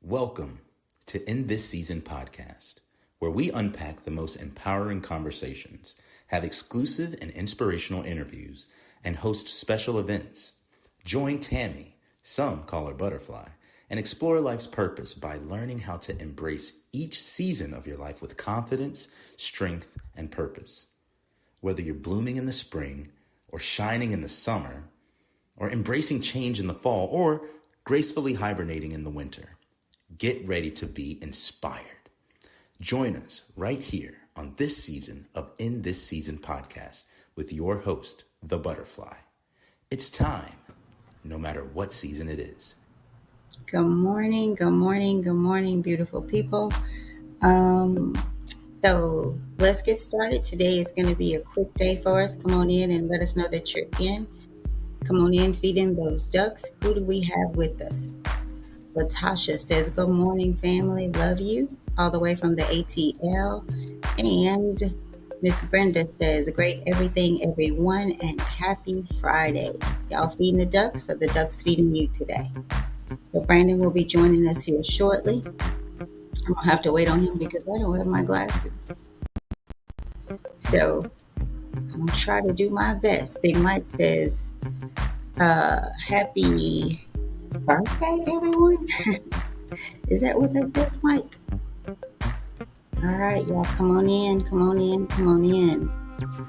Welcome to In This Season podcast, where we unpack the most empowering conversations, have exclusive and inspirational interviews, and host special events. Join Tammy, some call her Butterfly, and explore life's purpose by learning how to embrace each season of your life with confidence, strength, and purpose. Whether you're blooming in the spring, or shining in the summer, or embracing change in the fall, or gracefully hibernating in the winter, get ready to be inspired. Join us right here on this season of In This Season podcast with your host, The Butterfly. It's time, no matter what season it is. Good morning, beautiful people. So let's get started. Today is going to be a quick day for us. Come on in and let us know that you're in. Come on in, feeding those ducks. Who do we have with us? Latasha says, good morning, family. Love you. All the way from the ATL. And Miss Brenda says, great everything, everyone, and happy Friday. Y'all feeding the ducks, or the ducks feeding you today? So Brandon will be joining us here shortly. I'm going to have to wait on him because I don't have my glasses. So I'm going to try to do my best. Big Mike says, happy birthday, everyone. Is that what that says, Mike? All right, y'all, come on in.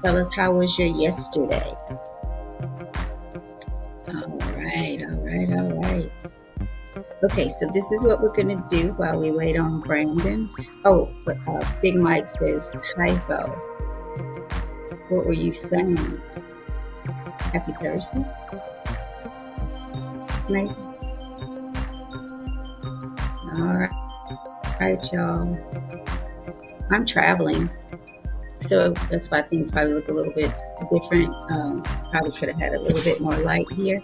Tell us, how was your yesterday? All right. Okay, so this is what we're going to do while we wait on Brandon. Oh, but Big Mike says, typo. What were you saying? Happy Thursday? Mike? All right, y'all. I'm traveling, so that's why things probably look a little bit different. Probably could have had a little bit more light here.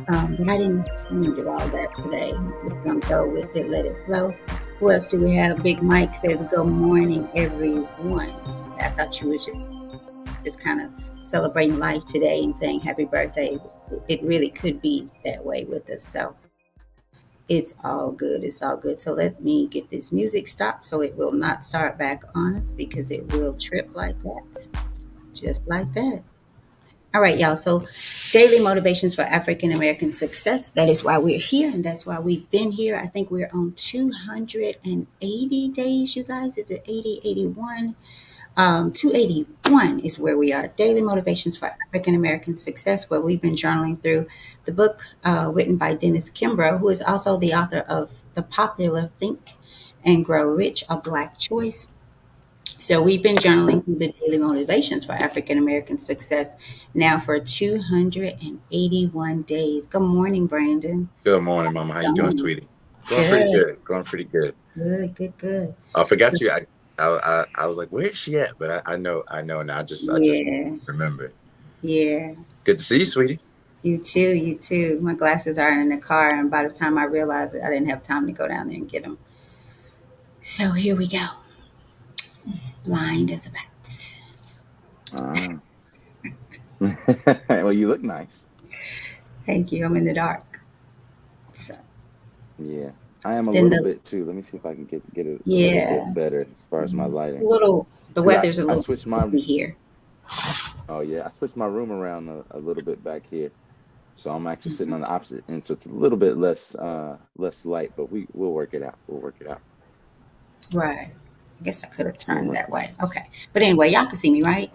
But I didn't do all that today. I'm just going to go with it, let it flow. Who else do we have? Big Mike says, good morning, everyone. I thought you was just kind of celebrating life today and saying happy birthday. It really could be that way with us. So it's all good. So let me get this music stopped so it will not start back on us, because it will trip like that. Just like that. All right, y'all. So daily motivations for African American success. That is why we're here, and that's why we've been here. I think we're on 280 days, you guys. Is it 80, 81? 281 is where we are. Daily motivations for African American success, where we've been journaling through the book written by Dennis Kimbro, who is also the author of the popular Think and Grow Rich, A Black Choice. So we've been journaling through the daily motivations for African American success now for 281 days. Good morning, Brandon. Good morning, Mama. How you doing, sweetie? Going pretty good. Good. I forgot you. I was like, where is she at? But I know now. I just remembered. Yeah. Good to see you, sweetie. You too. My glasses are in the car, and by the time I realized it, I didn't have time to go down there and get them. So here we go. Blind as a bat. Well, you look nice. Thank you. I'm in the dark. So. Yeah, I am a little bit too. Let me see if I can get it a little bit better as far as my lighting. The weather's a little switched my here. Oh yeah, I switched my room around a little bit back here, so I'm actually sitting on the opposite end, so it's a little bit less light, but we'll work it out. Right. I guess I could have turned that way. Okay. But anyway, y'all can see me, right?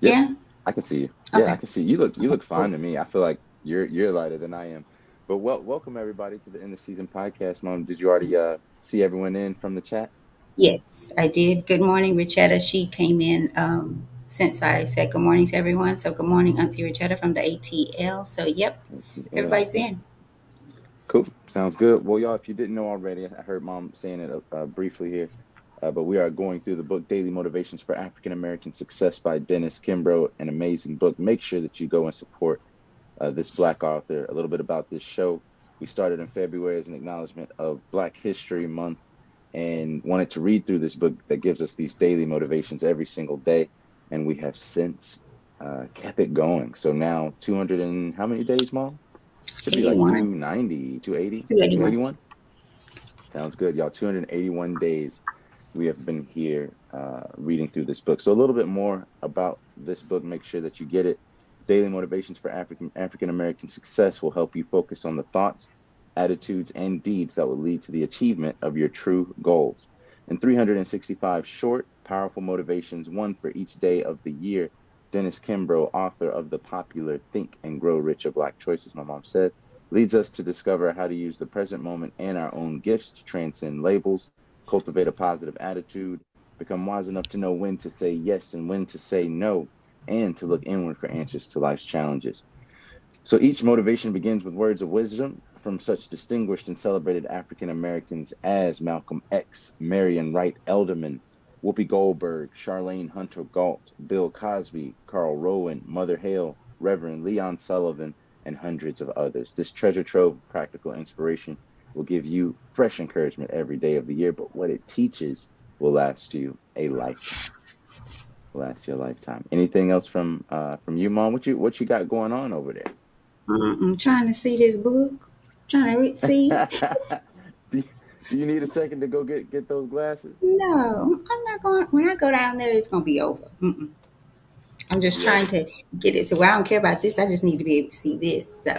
Yep. Yeah. I can see you. Okay. Yeah, I can see you. You look fine to me. I feel like you're lighter than I am. But welcome everybody to the End of Season podcast. Mom, did you already see everyone in from the chat? Yes, I did. Good morning, Richetta. She came in since I said good morning to everyone. So good morning, Auntie Richetta from the ATL. So yep, everybody's in. Cool. Sounds good. Well, y'all, if you didn't know already, I heard Mom saying it briefly here, but we are going through the book Daily Motivations for African American Success by Dennis Kimbro, an amazing book. Make sure that you go and support this Black author. A little bit about this show. We started in February as an acknowledgement of Black History Month, and wanted to read through this book that gives us these daily motivations every single day. And we have since kept it going. So now 200 and how many days, Mom? Should be like 81. 290, 280, 281. 281. Sounds good, y'all. 281 days we have been here reading through this book. So a little bit more about this book. Make sure that you get it. Daily Motivations for African American Success will help you focus on the thoughts, attitudes, and deeds that will lead to the achievement of your true goals. In 365 short, powerful motivations, one for each day of the year, Dennis Kimbro, author of the popular Think and Grow Rich, or Black Choices, my mom said, leads us to discover how to use the present moment and our own gifts to transcend labels, cultivate a positive attitude, become wise enough to know when to say yes and when to say no, and to look inward for answers to life's challenges. So each motivation begins with words of wisdom from such distinguished and celebrated African Americans as Malcolm X, Marion Wright Elderman, Whoopi Goldberg, Charlene Hunter Galt, Bill Cosby, Carl Rowan, Mother Hale, Reverend Leon Sullivan, and hundreds of others. This treasure trove of practical inspiration will give you fresh encouragement every day of the year, but what it teaches will last you a lifetime. Last you a lifetime. Anything else from you, Mom? What you got going on over there? I'm trying to see this book. Trying to see. do, do you need a second to go get those glasses? No, I'm not going. When I go down there, it's gonna be over. I'm just Yeah. trying to get it to where I don't care about this. I just need to be able to see this. So,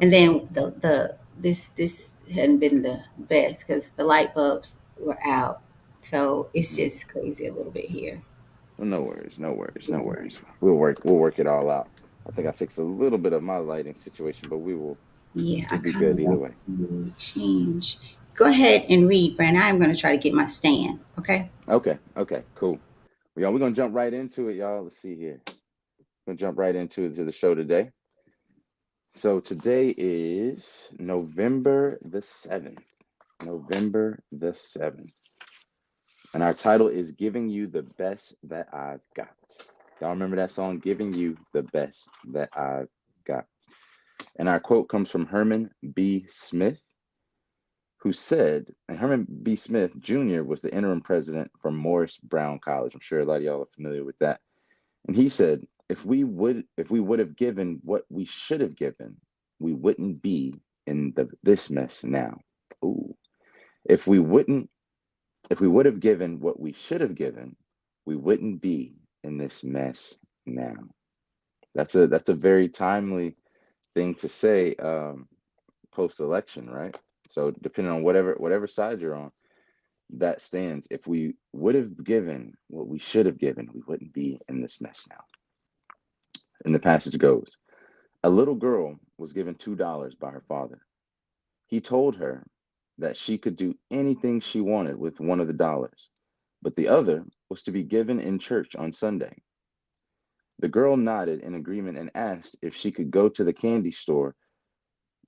and Okay. then this hadn't been the best because the light bulbs were out. So it's Hmm. just crazy a little bit here. Well, no worries, no worries, no worries. We'll work it all out. I think I fixed a little bit of my lighting situation, but Yeah, I we'll be kind good of either want way. to change. Go ahead and read, Brandon. I'm going to try to get my stand. Okay. Okay, cool. Well, y'all, we're gonna jump right into it, y'all. Let's see here. We're gonna jump right into the show today. So today is November the 7th. November the 7th. And our title is Giving You the Best That I've Got. Y'all remember that song, Giving You the Best That I've Got? And our quote comes from Herman B. Smith, who said, and Herman B. Smith Jr. was the interim president for Morris Brown College. I'm sure a lot of y'all are familiar with that. And he said, if we would have given what we should have given, we wouldn't be in this mess now. Ooh. If we would have given what we should have given, we wouldn't be in this mess now. That's a very timely thing to say post election, right? So depending on whatever side you're on, that stands. If we would have given what we should have given, we wouldn't be in this mess now. And the passage goes, a little girl was given $2 by her father. He told her that she could do anything she wanted with one of the dollars, but the other was to be given in church on Sunday. The girl nodded in agreement and asked if she could go to the candy store.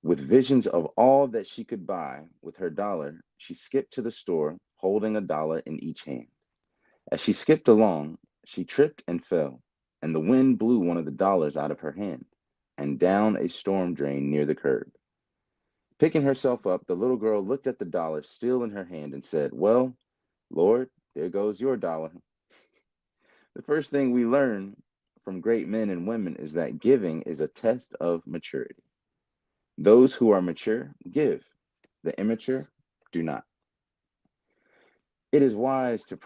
With visions of all that she could buy with her dollar, she skipped to the store, holding a dollar in each hand. As she skipped along, she tripped and fell, and the wind blew one of the dollars out of her hand and down a storm drain near the curb. Picking herself up, the little girl looked at the dollar still in her hand and said, well, Lord, there goes your dollar. The first thing we learn from great men and women is that giving is a test of maturity. Those who are mature give, the immature do not. It is wise to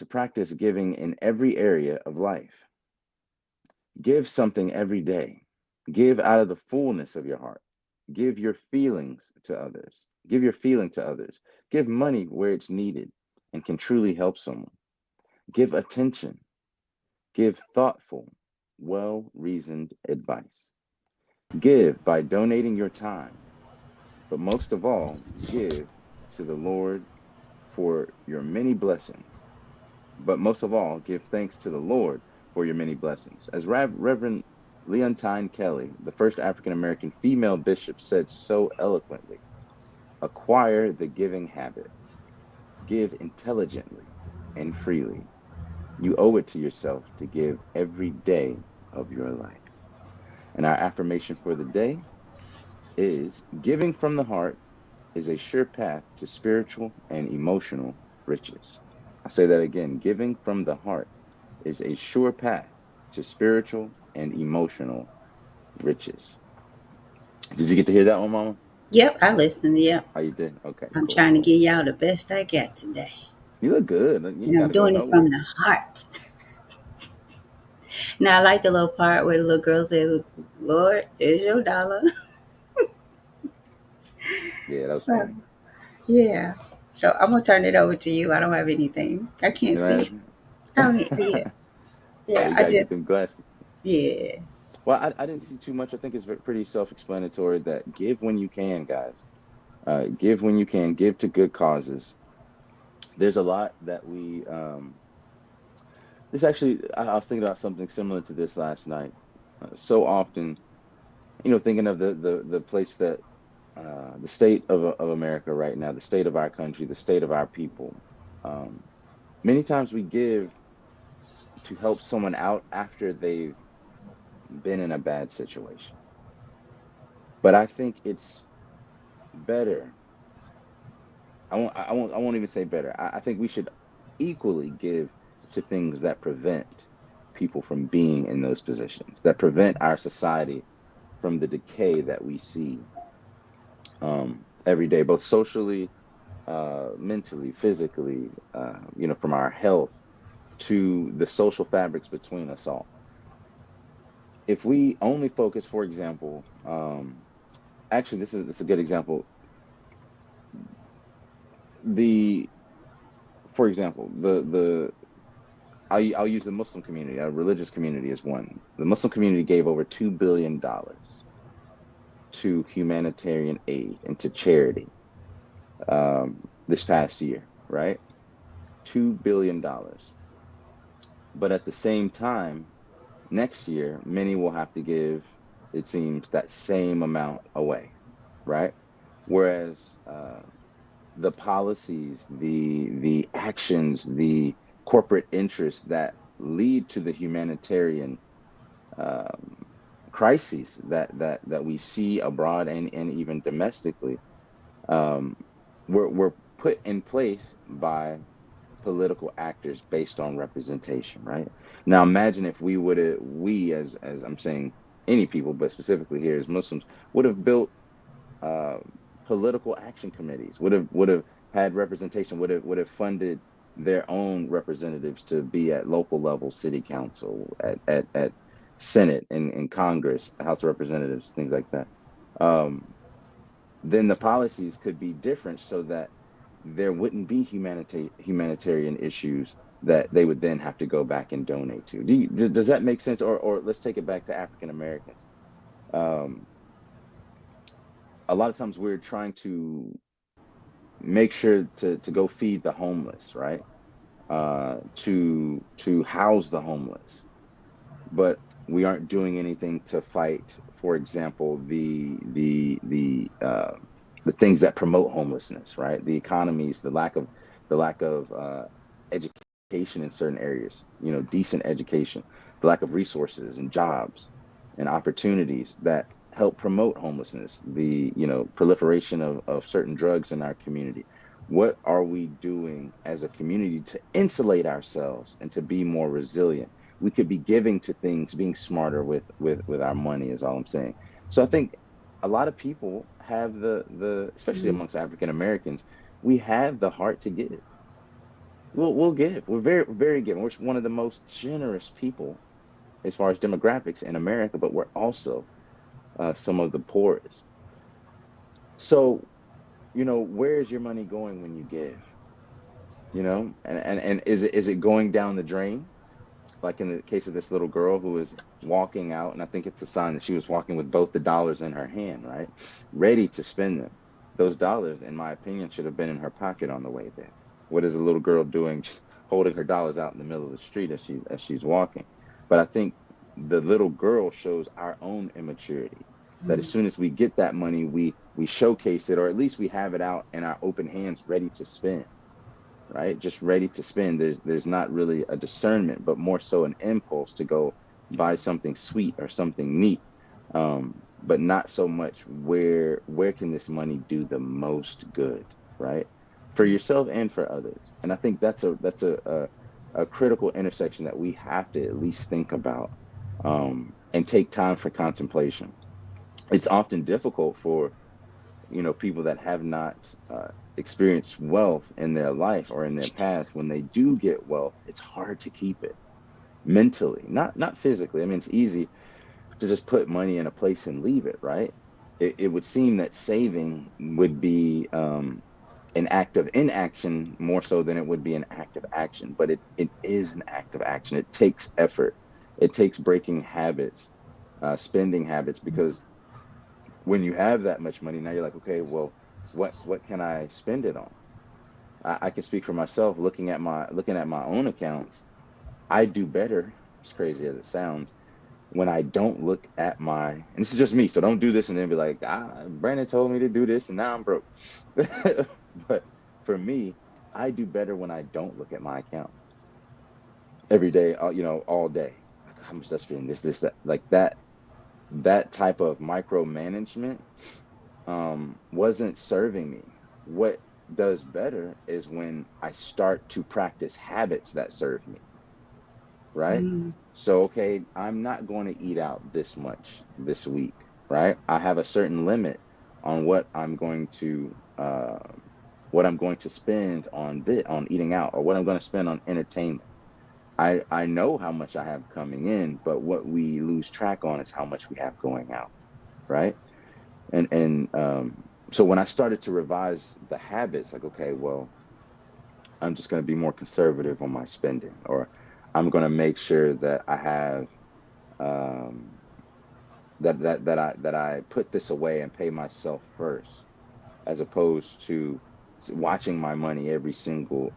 practice giving in every area of life. Give something every day. Give out of the fullness of your heart. Give your feelings to others. Give your feeling to others. Give money where it's needed and can truly help someone. Give attention. Give thoughtful, well-reasoned advice. Give by donating your time. But most of all, give to the Lord for your many blessings. But most of all, give thanks to the Lord for your many blessings. As Reverend Leontine Kelly, the first African American female bishop, said so eloquently, acquire the giving habit. Give intelligently and freely. You owe it to yourself to give every day of your life. And our affirmation for the day is giving from the heart is a sure path to spiritual and emotional riches. I say that again, giving from the heart is a sure path to spiritual and emotional riches. Did you get to hear that one, Mama? Yep, I listened. Yep. Oh, you did? Okay, I'm cool, trying to cool. give y'all the best I got today. You look good. You ain't And got I'm to go doing it from nowhere. the heart. Now, I like the little part where the little girl says, Lord, there's your dollar. Yeah, that was So, funny. yeah. So I'm going to turn it over to you. I don't have anything. I can't You know, see. I don't need, yeah. Yeah, you I gotta get just, them glasses. yeah. Well, I didn't see too much. I think it's pretty self-explanatory that give when you can, guys. Give when you can. Give to good causes. There's a lot that we. This actually, I was thinking about something similar to this last night. So often, thinking of the place that the state of America right now, the state of our country, the state of our people. Um, Many times we give to help someone out after they've been in a bad situation. But I think it's better. I won't even say better. I think we should equally give to things that prevent people from being in those positions, that prevent our society from the decay that we see every day, both socially, mentally, physically, from our health to the social fabrics between us all. If we only focus, for example, actually, this is a good example. The For example, I'll use the Muslim community, a religious community as one. The Muslim community gave over $2 billion to humanitarian aid and to charity this past year, right? $2 billion. But at the same time, next year, many will have to give, it seems, that same amount away, right? Whereas the policies, the actions, the corporate interests that lead to the humanitarian um, crises that we see abroad and even domestically, um, were put in place by political actors based on representation, right? Now imagine if we as I'm saying any people, but specifically here as Muslims, would have built uh, political action committees, would have had representation, would have funded their own representatives to be at local level, city council, at Senate and Congress, House of Representatives, things like that. Um, then the policies could be different so that there wouldn't be humanitarian issues that they would then have to go back and donate to. Does that make sense? Or let's take it back to African Americans. Um, a lot of times we're trying to make sure to go feed the homeless, right? To house the homeless, but we aren't doing anything to fight, for example, the things that promote homelessness, right? The economies, the lack of education in certain areas, decent education, the lack of resources and jobs and opportunities that help promote homelessness, the proliferation of certain drugs in our community. What are we doing as a community to insulate ourselves and to be more resilient? We could be giving to things, being smarter with our money is all I'm saying. So I think a lot of people have the especially Mm. amongst African Americans, we have the heart to give. We'll give. We're very very giving. We're one of the most generous people as far as demographics in America, but we're also some of the poorest. So where is your money going when you give? And is it going down the drain? Like in the case of this little girl who was walking out, and I think it's a sign that she was walking with both the dollars in her hand, right? Ready to spend them. Those dollars, in my opinion, should have been in her pocket on the way there. What is a little girl doing just holding her dollars out in the middle of the street as she's walking? But I think the little girl shows our own immaturity. That as Mm. soon as we get that money, we showcase it, or at least we have it out in our open hands ready to spend, right? Just ready to spend. There's not really a discernment, but more so an impulse to go buy something sweet or something neat. But not so much where can this money do the most good, right? For yourself and for others. And I think that's a critical intersection that we have to at least think about and take time for contemplation. it's often difficult for, people that have not experienced wealth in their life or in their past. When they do get wealth, it's hard to keep it mentally, not physically. I mean, it's easy to just put money in a place and leave it, right? It would seem that saving would be an act of inaction more so than it would be an act of action, but it is an act of action. It takes effort. It takes breaking habits, spending habits, because when you have that much money, now you're like, okay, well, what can I spend it on? I can speak for myself. Looking at my own accounts, I do better, as crazy as it sounds, when I don't look at and this is just me, so don't do this and then be like, Brandon told me to do this and now I'm broke. But for me, I do better when I don't look at my account every day, all day. Like, how much that's spending, this, that, like that type of micromanagement wasn't serving me. What does better is when I start to practice habits that serve me, right? Mm. So, okay, I'm not going to eat out this much this week, right? I have a certain limit on what I'm going to spend on eating out, or what I'm going to spend on entertainment. I know how much I have coming in, but what we lose track on is how much we have going out, right? And so when I started to revise the habits, like, okay, well, I'm just going to be more conservative on my spending, or I'm going to make sure that I have um, that I put this away and pay myself first, as opposed to watching my money every single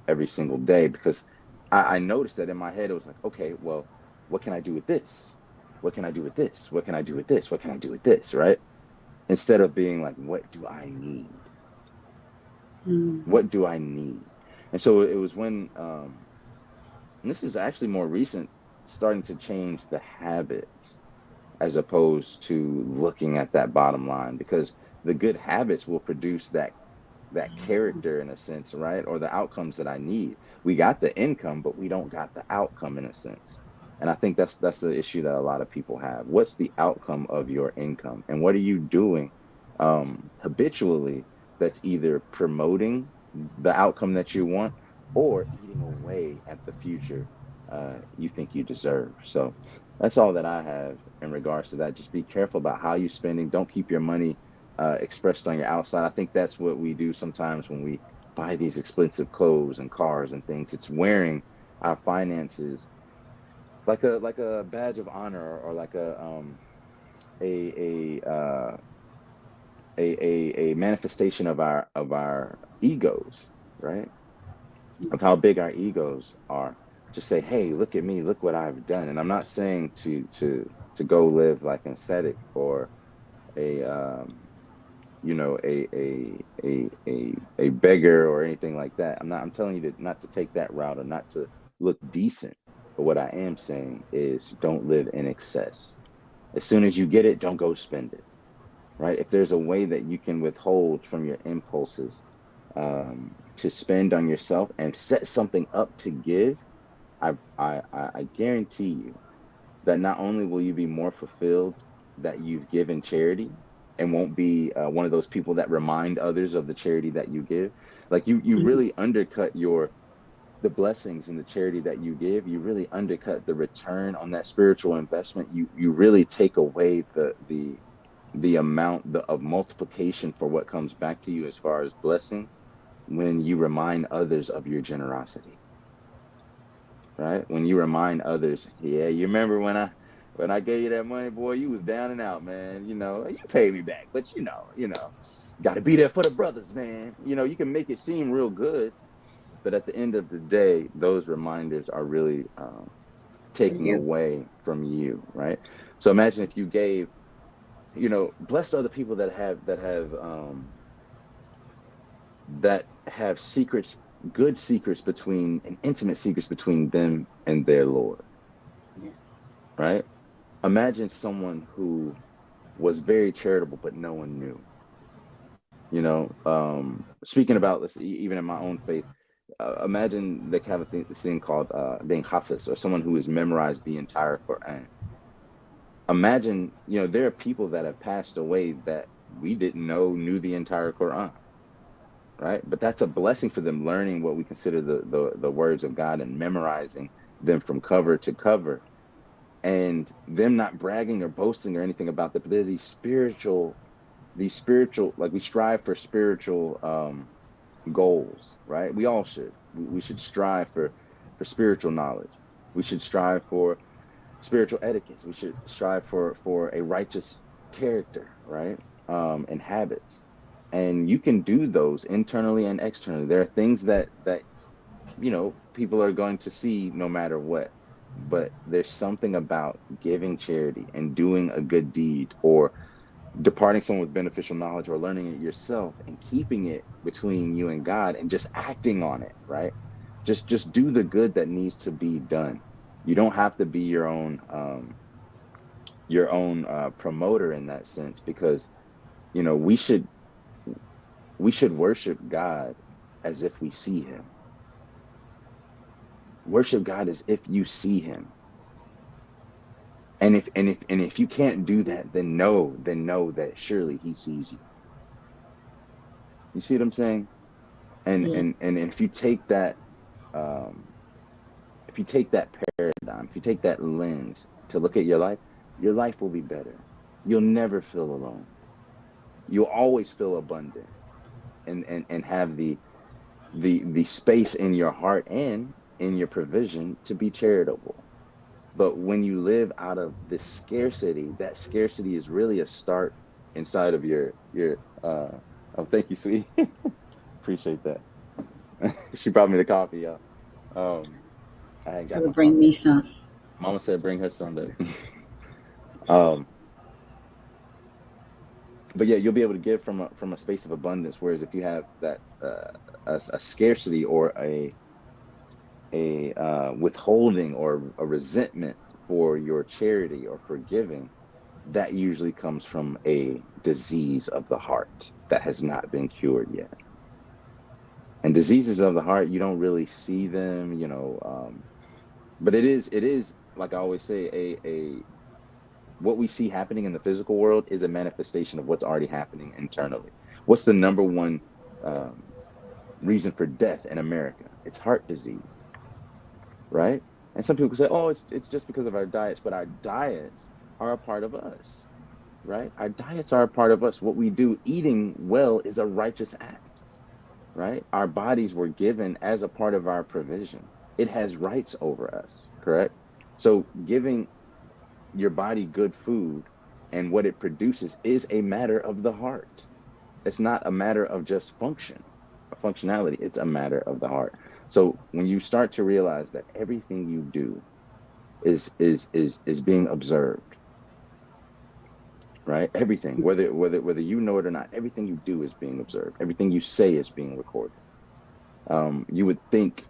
day, because I noticed that in my head it was like, okay, well, what can I do with this? What can I do with this? What can I do with this? What can I do with this? Right? Instead of being like, what do I need? Mm. What do I need? And so it was when, and this is actually more recent, starting to change the habits as opposed to looking at that bottom line, because the good habits will produce that character in a sense, right? Or the outcomes that I need. We got the income, but we don't got the outcome in a sense. And I think that's the issue that a lot of people have. What's the outcome of your income? And what are you doing habitually that's either promoting the outcome that you want or eating away at the future you think you deserve? So that's all that I have in regards to that. Just be careful about how you're spending. Don't keep your money expressed on your outside. I think that's what we do sometimes when we buy these expensive clothes and cars and things. It's wearing our finances like a badge of honor, or like a a uh, a manifestation of our egos, right? Of how big our egos are. Just say, hey, look at me, look what I've done. And I'm not saying to go live like an ascetic, or a a beggar or anything like that. I'm telling you not to take that route, or not to look decent. But what I am saying is, don't live in excess. As soon as you get it, don't go spend it, right? If there's a way that you can withhold from your impulses to spend on yourself and set something up to give, I guarantee you that not only will you be more fulfilled that you've given charity, and won't be one of those people that remind others of the charity that you give. Like, you Mm. really undercut the blessings and the charity that you give. You really undercut the return on that spiritual investment. You really take away the amount of multiplication for what comes back to you as far as blessings, when you remind others of your generosity, right? When you remind others, yeah, you remember when I gave you that money, boy, you was down and out, man. You paid me back, but got to be there for the brothers, man. You can make it seem real good, but at the end of the day, those reminders are really For taking you. away from you, right? So imagine if you gave, blessed are the people that have secrets, good secrets between, and intimate secrets between them and their Lord, Yeah. right? Imagine someone who was very charitable, but no one knew. Speaking about this, even in my own faith, imagine they have this thing called being hafiz, or someone who has memorized the entire Quran. imagine, there are people that have passed away that we didn't know knew the entire Quran, right? But that's a blessing for them, learning what we consider the words of God and memorizing them from cover to cover, and them not bragging or boasting or anything about that. But there's these spiritual, like, we strive for spiritual goals, right? We all should. We should strive for spiritual knowledge. We should strive for spiritual etiquettes. We should strive for a righteous character, right? And habits. And you can do those internally and externally. There are things that people are going to see no matter what. But there's something about giving charity and doing a good deed, or departing someone with beneficial knowledge, or learning it yourself and keeping it between you and God and just acting on it, right? Just do the good that needs to be done. You don't have to be your own promoter in that sense, because we should worship God as if we see him. Worship God as if you see him. And if you can't do that, then know that surely he sees you. You see what I'm saying? And Yeah. and if you take that um if you take that paradigm, if you take that lens to look at your life will be better. You'll never feel alone. You'll always feel abundant, and have the space in your heart and in your provision to be charitable. But when you live out of this scarcity, that scarcity is really a start inside of your oh, thank you, sweet. Appreciate that. She brought me the coffee, y'all. Um, I ain't So got to my bring coffee. me some. Mama said bring her some baby. um, but yeah, you'll be able to give from a space of abundance. Whereas if you have that a scarcity, or a withholding, or a resentment for your charity or for giving, that usually comes from a disease of the heart that has not been cured yet. And diseases of the heart, you don't really see them, but it is like I always say, a what we see happening in the physical world is a manifestation of what's already happening internally. What's the number one um, reason for death in America? It's heart disease, right? And some people say, oh, it's just because of our diets, but our diets are a part of us, right? Our diets are a part of us. What we do, eating well, is a righteous act, right? Our bodies were given as a part of our provision. It has rights over us, correct? So giving your body good food and what it produces is a matter of the heart. It's not a matter of just functionality. It's a matter of the heart. So when you start to realize that everything you do is being observed, right? Everything, whether you know it or not, everything you do is being observed. Everything you say is being recorded. You would think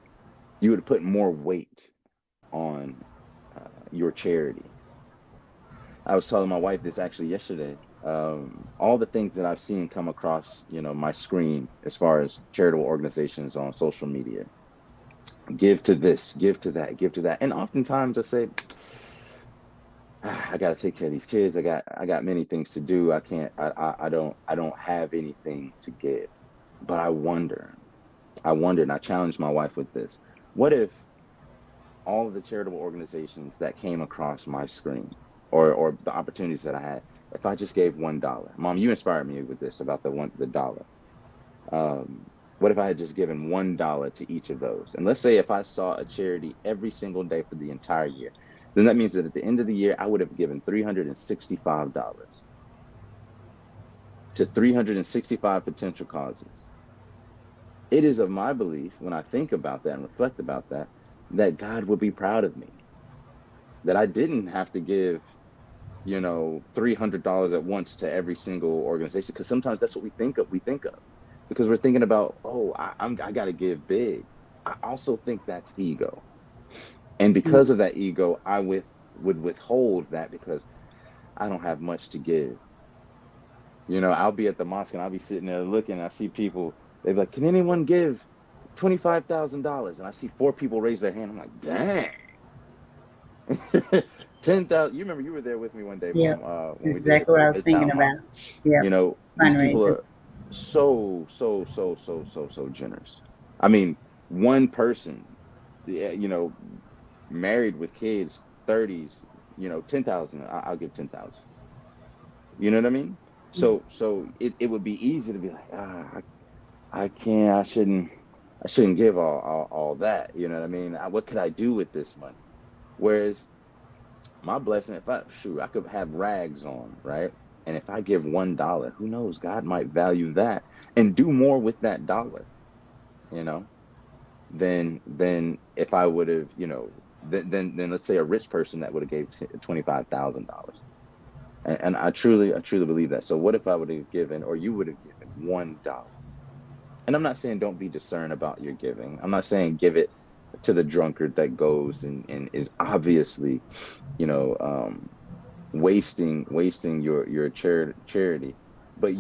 you would put more weight on your charity. I was telling my wife this actually yesterday. All the things that I've seen come across, my screen, as far as charitable organizations on social media, give to this, give to that, give to that, and oftentimes I say, I got to take care of these kids. I got many things to do. I can't. I don't have anything to give. But I wonder, and I challenged my wife with this. What if all of the charitable organizations that came across my screen, or the opportunities that I had, if I just gave $1? Mom, you inspired me with this about the dollar. What if I had just given $1 to each of those? And let's say if I saw a charity every single day for the entire year, then that means that at the end of the year, I would have given $365 to 365 potential causes. It is of my belief, when I think about that and reflect about that, that God would be proud of me, that I didn't have to give, $300 at once to every single organization, because sometimes that's what we think of, because we're thinking about, oh, I got to give big. I also think that's ego, and because of that ego, would withhold that, because I don't have much to give. I'll be at the mosque and I'll be sitting there looking. I see people. They're like, "Can anyone give $25,000?" And I see four people raise their hand. I'm like, "Dang!" 10,000. You remember you were there with me one day, Yep. Mom, when we did the Exactly what I was birthday thinking town hall. about. Yep. You know, these people Fundraiser. are so generous. I mean, one person, yeah, you know, married with kids, 30s, 10,000. I'll give 10,000. You know what I mean? So it would be easy to be like, I can't, I shouldn't give all that. You know what I mean? What could I do with this money? Whereas my blessing, if I could have rags on, right? And if I give $1, who knows? God might value that and do more with that dollar, you know, than if I would have, then let's say a rich person that would have gave $25,000. And I truly believe that. So what if I would have given, or you would have given $1? And I'm not saying don't be discerned about your giving. I'm not saying give it to the drunkard that goes and is obviously, you know, wasting your charity. But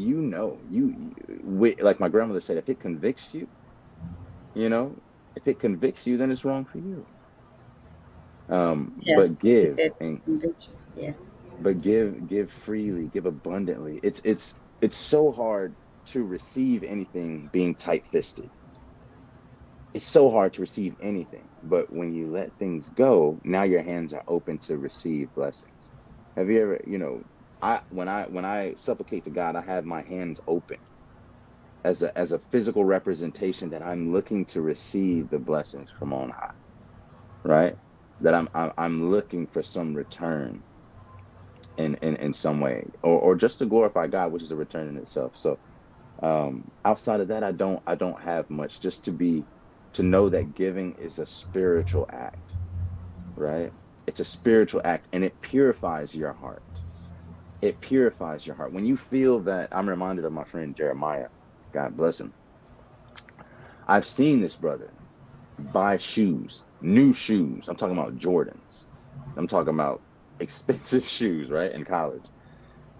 like my grandmother said, if it convicts you, you know, if it convicts you, then it's wrong for you. Yeah. But She give said and conviction. Yeah. but give freely, give abundantly. It's so hard to receive anything being tight-fisted. It's so hard to receive anything. But when you let things go, now your hands are open to receive blessings. Have you ever, when I supplicate to God, I have my hands open as a physical representation that I'm looking to receive the blessings from on high, right? That I'm looking for some return in some way, or just to glorify God, which is a return in itself. So outside of that, I don't have much. Just to know that giving is a spiritual act, right? It's a spiritual act, and it purifies your heart. It purifies your heart when you feel that. I'm reminded of my friend Jeremiah, God bless him. I've seen this brother buy shoes, new shoes. I'm talking about Jordans. I'm talking about expensive shoes, right? In college.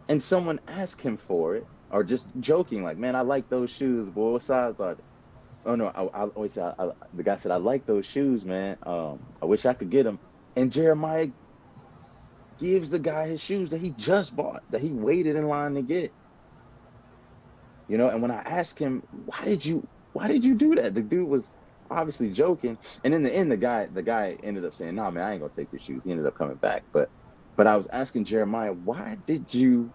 And someone asked him for it, or just joking, like, man, I like those shoes, boy. What size are they? Oh no, I always say, the guy said, I like those shoes, man. I wish I could get them. And Jeremiah gives the guy his shoes that he just bought, that he waited in line to get. And when I asked him, why did you do that? The dude was obviously joking. And in the end, the guy ended up saying, nah, man, I ain't gonna take your shoes. He ended up coming back. But I was asking Jeremiah, why did you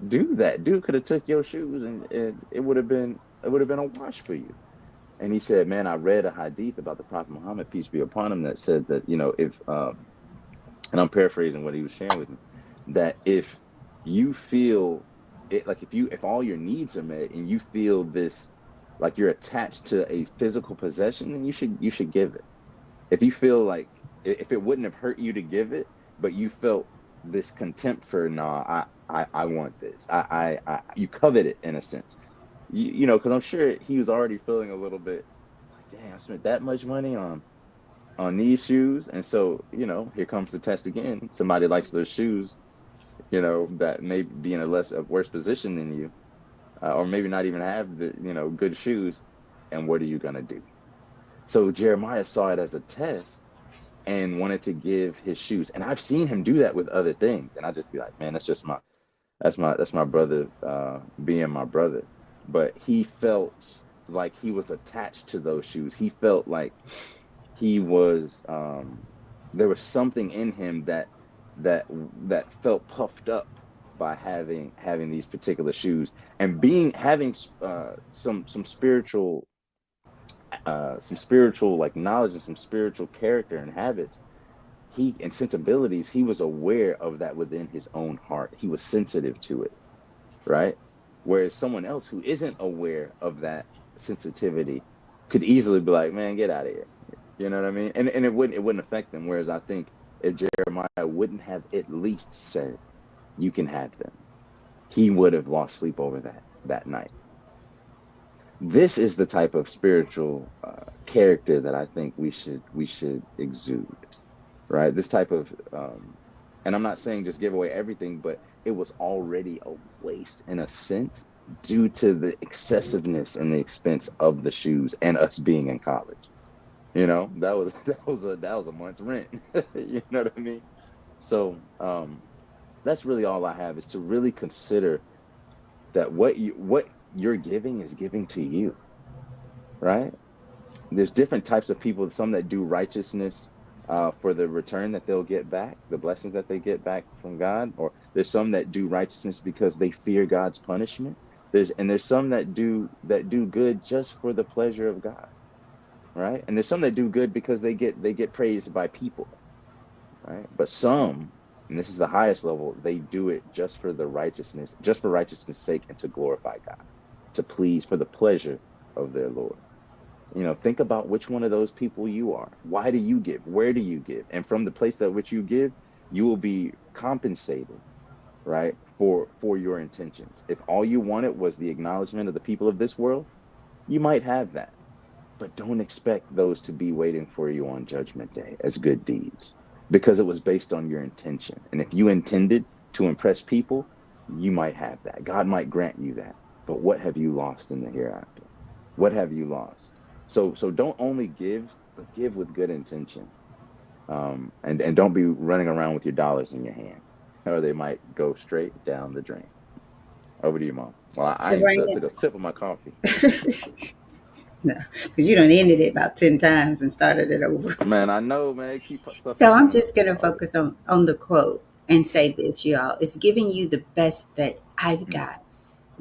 do that? Dude could have took your shoes and it would have been a wash for you. And he said, man, I read a hadith about the Prophet Muhammad, peace be upon him, that said that, if and I'm paraphrasing what he was sharing with me, that if you feel it, like if all your needs are met and you feel this, like you're attached to a physical possession, then you should give it. If you feel like, if it wouldn't have hurt you to give it, but you felt this contempt for, nah, I want this, you covet it in a sense, because I'm sure he was already feeling a little bit like, dang, I spent that much money on these shoes. And so, here comes the test again. Somebody likes those shoes, that may be in a worse position than you, or maybe not even have the, good shoes. And what are you going to do? So Jeremiah saw it as a test and wanted to give his shoes. And I've seen him do that with other things. And I just be like, man, that's my brother, being my brother. But he felt like he was attached to those shoes. He felt like he was, there was something in him that felt puffed up by having these particular shoes, and having some spiritual like knowledge and some spiritual character and habits, and sensibilities. He was aware of that within his own heart. He was sensitive to it, right? Whereas someone else who isn't aware of that sensitivity could easily be like, man, get out of here. You know what I mean? And it wouldn't affect them. Whereas I think if Jeremiah wouldn't have at least said, you can have them, he would have lost sleep over that night. This is the type of spiritual character that I think we should exude, right? This type of, and I'm not saying just give away everything, but it was already a waste in a sense due to the excessiveness and the expense of the shoes and us being in college. That was a month's rent. You know what I mean? So that's really all I have, is to really consider that what you're giving is giving to you, right? There's different types of people, some that do righteousness for the return that they'll get back, the blessings that they get back from God, or there's some that do righteousness because they fear God's punishment. There's some that do good just for the pleasure of God, right? And there's some that do good because they get praised by people, right? But some, and this is the highest level, they do it just for the righteousness, just for righteousness' sake, and to glorify God, to please, for the pleasure of their Lord. Think about which one of those people you are. Why do you give? Where do you give? And from the place at which you give, you will be compensated, right, for your intentions. If all you wanted was the acknowledgement of the people of this world, you might have that. But don't expect those to be waiting for you on Judgment Day as good deeds, because it was based on your intention. And if you intended to impress people, you might have that. God might grant you that. But what have you lost in the hereafter? What have you lost? So don't only give, but give with good intention. And don't be running around with your dollars in your hand, or they might go straight down the drain. Over to you, Mom. Well, I So ain't took a sip of my coffee. no, because you done ended it about 10 times and started it over. Man, I know, man. Keep stuff So I'm coming just up. going to focus on the quote and say this, y'all. It's giving you the best that I've got.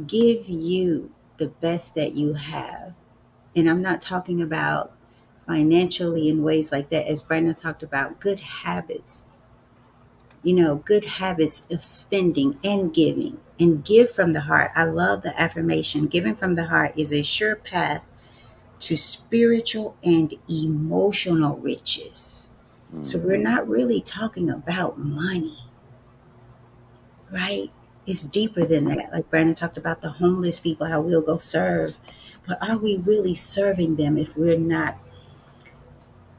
Give you the best that you have. And I'm not talking about financially in ways like that, as Brandon talked about, good habits, good habits of spending and giving, and give from the heart. I love the affirmation. Giving from the heart is a sure path to spiritual and emotional riches. So we're Mm-hmm. not really talking about money, right? It's deeper than that. Like Brandon talked about the homeless people, how we'll go serve. But are we really serving them if we're not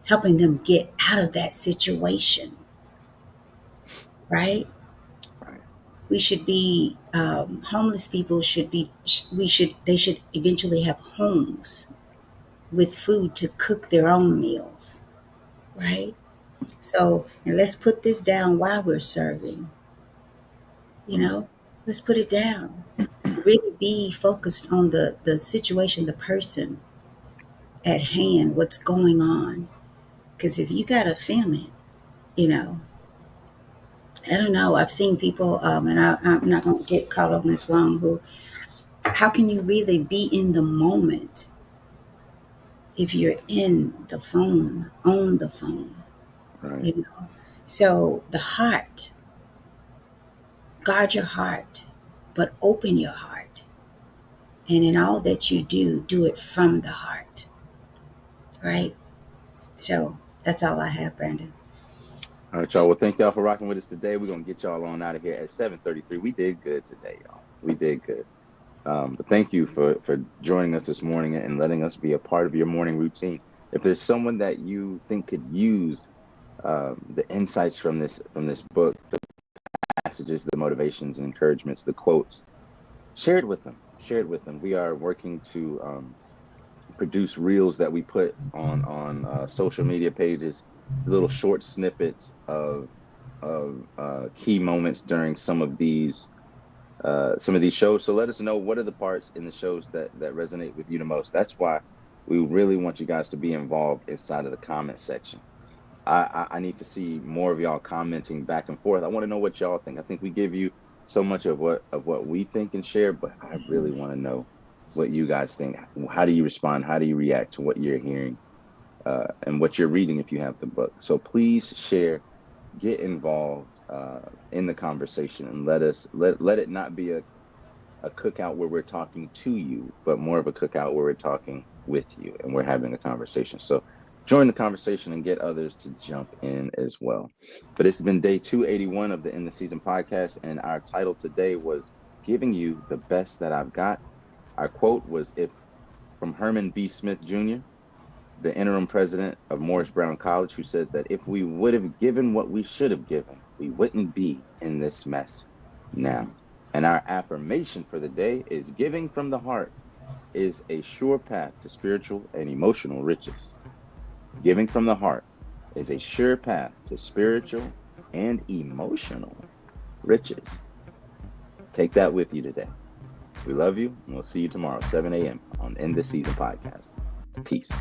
helping them get out of that situation, right? Right. We should be homeless people should be they should eventually have homes with food to cook their own meals, right? So, and let's put this down while we're serving, you Mm. know, let's put it down. Really be focused on the situation, the person at hand, what's going on. Because if you got to film it, you know, I don't know. I've seen people, and I'm not going to get caught on this long, who, how can you really be in the moment if you're in the phone, on the phone, Right. you know? So the heart, guard your heart, but open your heart. And in all that you do it from the heart, right? So that's all I have, Brandon. All right, y'all. Well, thank y'all for rocking with us today. We're gonna get y'all on out of here at 7:33. We did good today, y'all. We did good. But thank you for joining us this morning and letting us be a part of your morning routine. If there's someone that you think could use the insights from this book, the passages, the motivations and encouragements, the quotes, share it with them. Share it with them. We are working to produce reels that we put on social media pages, little short snippets of key moments during some of these shows. So let us know, what are the parts in the shows that resonate with you the most. That's why we really want you guys to be involved inside of the comment section. I need to see more of y'all commenting back and forth. I want to know what y'all think. I think we give you so much of what we think and share, but I really want to know what you guys think. How do you respond? How do you react to what you're hearing and what you're reading if you have the book? So please share, get involved in the conversation, and let it not be a cookout where we're talking to you, but more of a cookout where we're talking with you and we're having a conversation. So join the conversation and get others to jump in as well. But it's been day 281 of the In the Season podcast, and our title today was Giving You the Best That I've Got. Our quote was from Herman B. Smith Jr., the interim president of Morris Brown College, who said that if we would have given what we should have given, we wouldn't be in this mess now. And our affirmation for the day is: giving from the heart is a sure path to spiritual and emotional riches. Giving from the heart is a sure path to spiritual and emotional riches. Take that with you today. We love you, and we'll see you tomorrow, 7 a.m. on End This Season podcast. Peace.